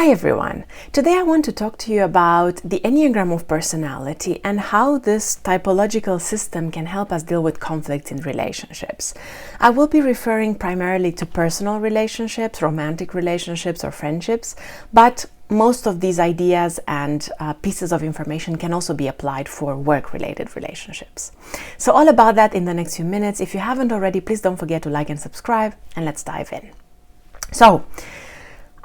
Hi everyone! Today I want to talk to you about the Enneagram of personality and how this typological system can help us deal with conflicts in relationships. I will be referring primarily to personal relationships, romantic relationships or friendships, but most of these ideas and pieces of information can also be applied for work-related relationships. So all about that in the next few minutes. If you haven't already, please don't forget to like and subscribe, and let's dive in. So,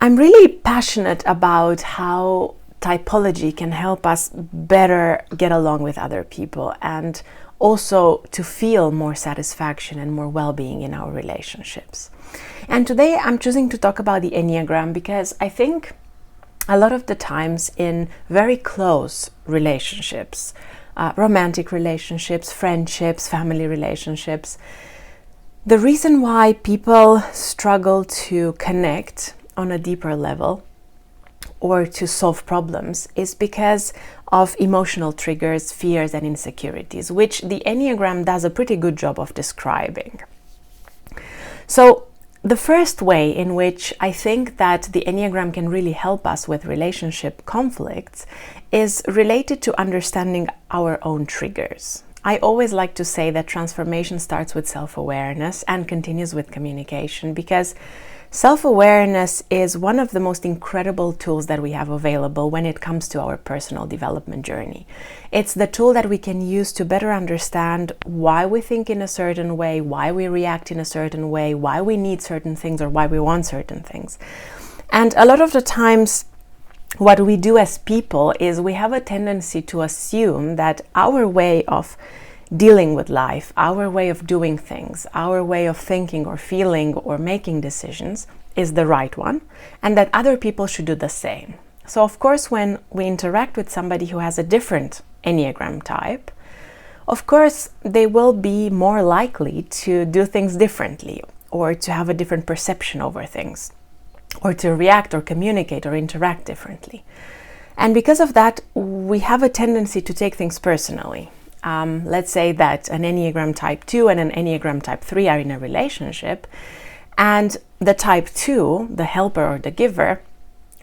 I'm really passionate about how typology can help us better get along with other people and also to feel more satisfaction and more well-being in our relationships. And today I'm choosing to talk about the Enneagram because I think a lot of the times in very close relationships, romantic relationships, friendships, family relationships, the reason why people struggle to connect on a deeper level or to solve problems is because of emotional triggers, fears, and insecurities, which the Enneagram does a pretty good job of describing. So the first way in which I think that the Enneagram can really help us with relationship conflicts is related to understanding our own triggers. I always like to say that transformation starts with self-awareness and continues with communication, because self-awareness is one of the most incredible tools that we have available when it comes to our personal development journey. It's the tool that we can use to better understand why we think in a certain way, why we react in a certain way, why we need certain things or why we want certain things. And a lot of the times, what we do as people is we have a tendency to assume that our way of dealing with life, our way of doing things, our way of thinking or feeling or making decisions is the right one, and that other people should do the same. So of course, when we interact with somebody who has a different Enneagram type, of course they will be more likely to do things differently or to have a different perception over things or to react or communicate or interact differently. And because of that, we have a tendency to take things personally. Let's say that an Enneagram type 2 and an Enneagram type 3 are in a relationship, and the type 2, the helper or the giver,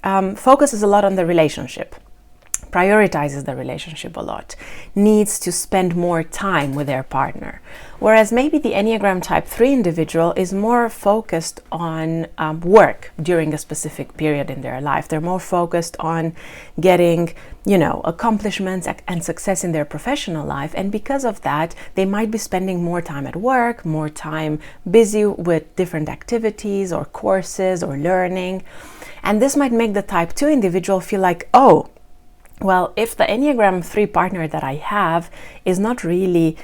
focuses a lot on the relationship, prioritizes the relationship a lot, needs to spend more time with their partner. Whereas maybe the Enneagram type 3 individual is more focused on work during a specific period in their life. They're more focused on getting, accomplishments and success in their professional life. And because of that, they might be spending more time at work, more time busy with different activities or courses or learning. And this might make the type 2 individual feel like, oh, well, if the Enneagram 3 partner that I have is not really,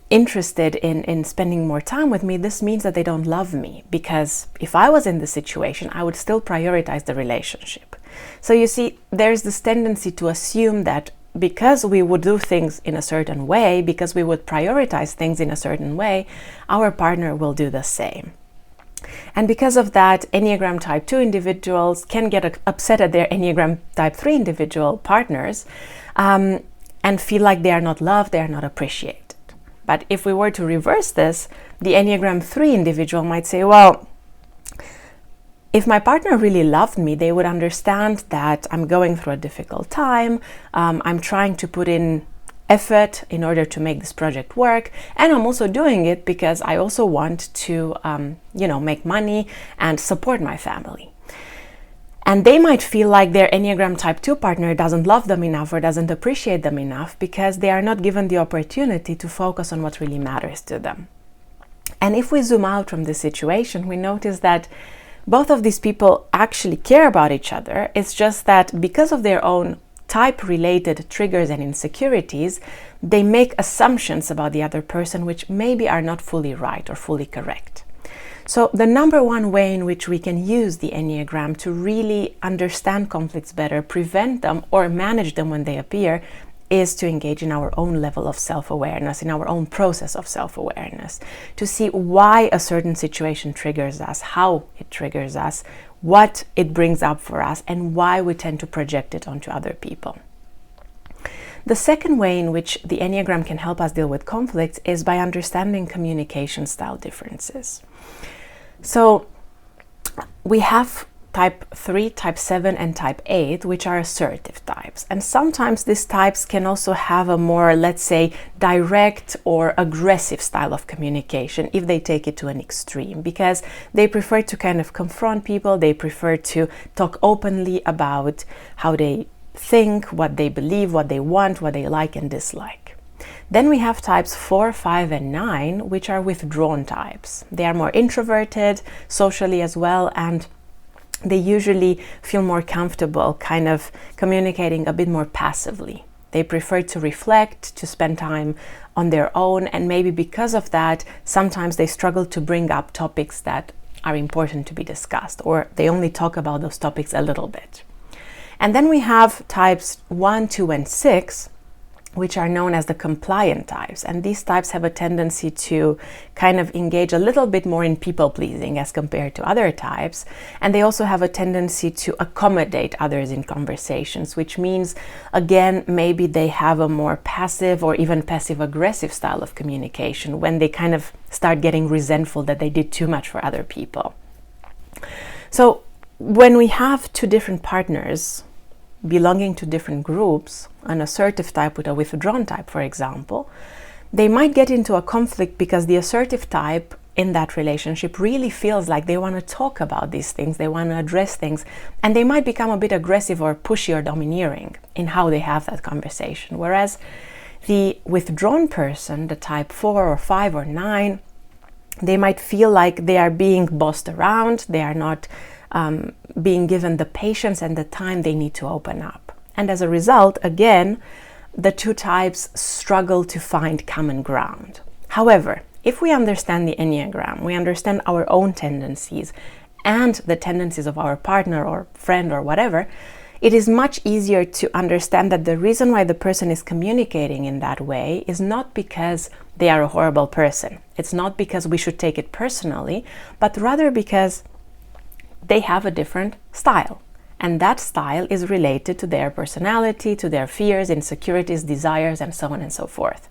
interested in spending more time with me, this means that they don't love me, because if I was in this situation, I would still prioritize the relationship. So you see, there's this tendency to assume that because we would do things in a certain way, because we would prioritize things in a certain way, our partner will do the same. And because of that, Enneagram type 2 individuals can get upset at their Enneagram type 3 individual partners and feel like they are not loved, they are not appreciated. But if we were to reverse this, the Enneagram 3 individual might say, well, if my partner really loved me, they would understand that I'm going through a difficult time, I'm trying to put in effort in order to make this project work, and I'm also doing it because I also want to make money and support my family. And they might feel like their Enneagram type 2 partner doesn't love them enough or doesn't appreciate them enough because they are not given the opportunity to focus on what really matters to them. And if we zoom out from this situation, we notice that both of these people actually care about each other. It's just that because of their own type-related triggers and insecurities, they make assumptions about the other person which maybe are not fully right or fully correct. So the number one way in which we can use the Enneagram to really understand conflicts better, prevent them, or manage them when they appear is to engage in our own level of self-awareness, in our own process of self-awareness, to see why a certain situation triggers us, how it triggers us, what it brings up for us, and why we tend to project it onto other people. The second way in which the Enneagram can help us deal with conflicts is by understanding communication style differences. So we have type 3, type 7, and type 8, which are assertive types. And sometimes these types can also have a more, let's say, direct or aggressive style of communication if they take it to an extreme, because they prefer to kind of confront people, they prefer to talk openly about how they think, what they believe, what they want, what they like and dislike. Then we have types 4, 5, and 9, which are withdrawn types. They are more introverted, socially as well, and they usually feel more comfortable kind of communicating a bit more passively. They prefer to reflect, to spend time on their own, and maybe because of that, sometimes they struggle to bring up topics that are important to be discussed, or they only talk about those topics a little bit. And then we have types 1, 2, and 6, which are known as the compliant types. And these types have a tendency to kind of engage a little bit more in people pleasing as compared to other types. And they also have a tendency to accommodate others in conversations, which means, again, maybe they have a more passive or even passive aggressive style of communication when they kind of start getting resentful that they did too much for other people. So when we have two different partners belonging to different groups, an assertive type with a withdrawn type, for example, they might get into a conflict because the assertive type in that relationship really feels like they want to talk about these things, they want to address things, and they might become a bit aggressive or pushy or domineering in how they have that conversation. Whereas the withdrawn person, the type 4 or 5 or 9, they might feel like they are being bossed around, they are not being given the patience and the time they need to open up. And as a result, again, the two types struggle to find common ground. However, if we understand the Enneagram, we understand our own tendencies and the tendencies of our partner or friend or whatever, it is much easier to understand that the reason why the person is communicating in that way is not because they are a horrible person. It's not because we should take it personally, but rather because they have a different style. And that style is related to their personality, to their fears, insecurities, desires, and so on and so forth.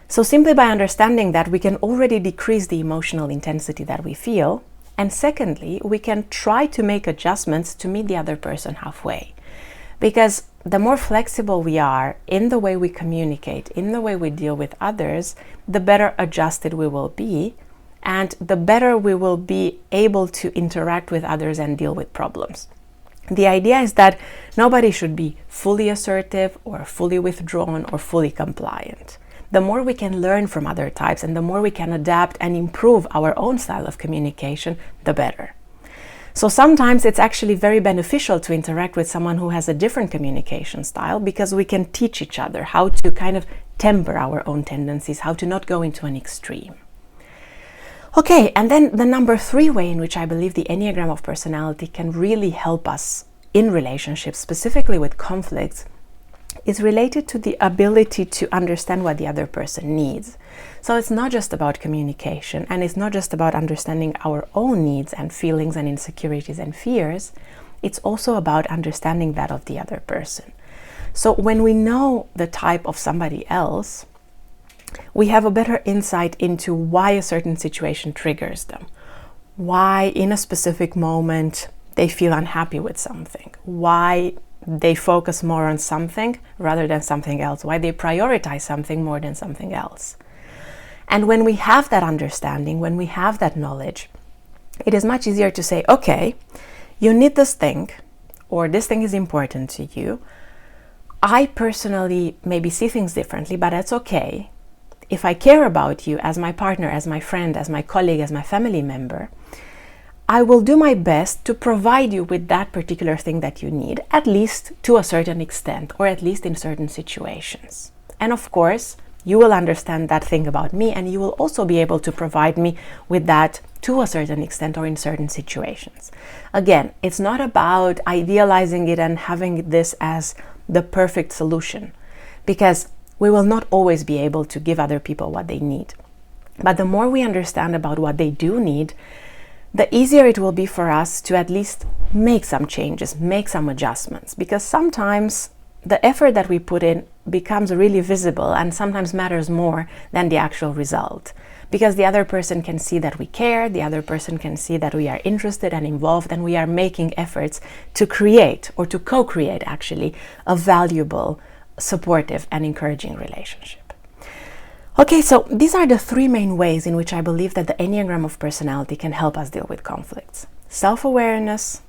So simply by understanding that, we can already decrease the emotional intensity that we feel. And secondly, we can try to make adjustments to meet the other person halfway. Because the more flexible we are in the way we communicate, in the way we deal with others, the better adjusted we will be, and the better we will be able to interact with others and deal with problems. The idea is that nobody should be fully assertive or fully withdrawn or fully compliant. The more we can learn from other types and the more we can adapt and improve our own style of communication, the better. So sometimes it's actually very beneficial to interact with someone who has a different communication style, because we can teach each other how to kind of temper our own tendencies, how to not go into an extreme. Okay, and then the number 3 way in which I believe the Enneagram of personality can really help us in relationships, specifically with conflicts, is related to the ability to understand what the other person needs. So it's not just about communication, and it's not just about understanding our own needs and feelings and insecurities and fears. It's also about understanding that of the other person. So when we know the type of somebody else, we have a better insight into why a certain situation triggers them, why in a specific moment they feel unhappy with something, why they focus more on something rather than something else, why they prioritize something more than something else. And when we have that understanding, when we have that knowledge, it is much easier to say, okay, you need this thing, or this thing is important to you. I personally maybe see things differently, but that's okay. If I care about you as my partner, as my friend, as my colleague, as my family member, I will do my best to provide you with that particular thing that you need, at least to a certain extent, or at least in certain situations. And of course, you will understand that thing about me, and you will also be able to provide me with that to a certain extent or in certain situations. Again, it's not about idealizing it and having this as the perfect solution, because we will not always be able to give other people what they need. But the more we understand about what they do need, the easier it will be for us to at least make some changes, make some adjustments. Because sometimes the effort that we put in becomes really visible and sometimes matters more than the actual result. Because the other person can see that we care, the other person can see that we are interested and involved, and we are making efforts to create, or to co-create actually, a valuable, supportive and encouraging relationship. Okay, so these are the three main ways in which I believe that the Enneagram of personality can help us deal with conflicts. Self-awareness,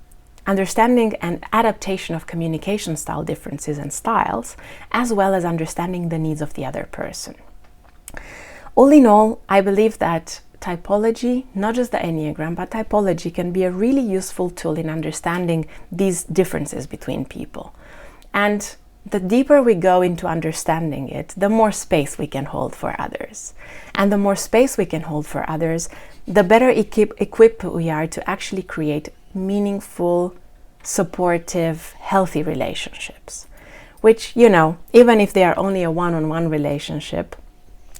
understanding and adaptation of communication style differences and styles, as well as understanding the needs of the other person. All in all, I believe that typology, not just the Enneagram, but typology can be a really useful tool in understanding these differences between people. And the deeper we go into understanding it, the more space we can hold for others. And the more space we can hold for others, the better equipped we are to actually create meaningful, supportive, healthy relationships. Which, even if they are only a one-on-one relationship,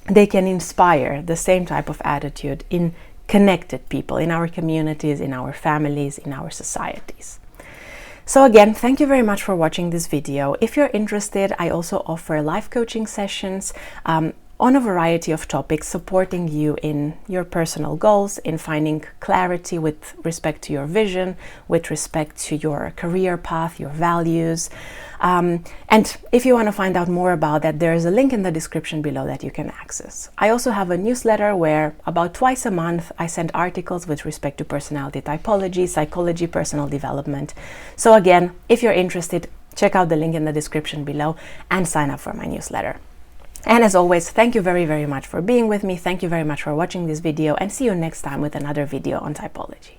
they can inspire the same type of attitude in connected people, in our communities, in our families, in our societies. So again, thank you very much for watching this video. If you're interested, I also offer life coaching sessions on a variety of topics, supporting you in your personal goals, in finding clarity with respect to your vision, with respect to your career path, your values. And if you want to find out more about that, there is a link in the description below that you can access. I also have a newsletter where about twice a month I send articles with respect to personality typology, psychology, personal development. So again, if you're interested, check out the link in the description below and sign up for my newsletter. And as always, thank you very, very much for being with me. Thank you very much for watching this video, and see you next time with another video on typology.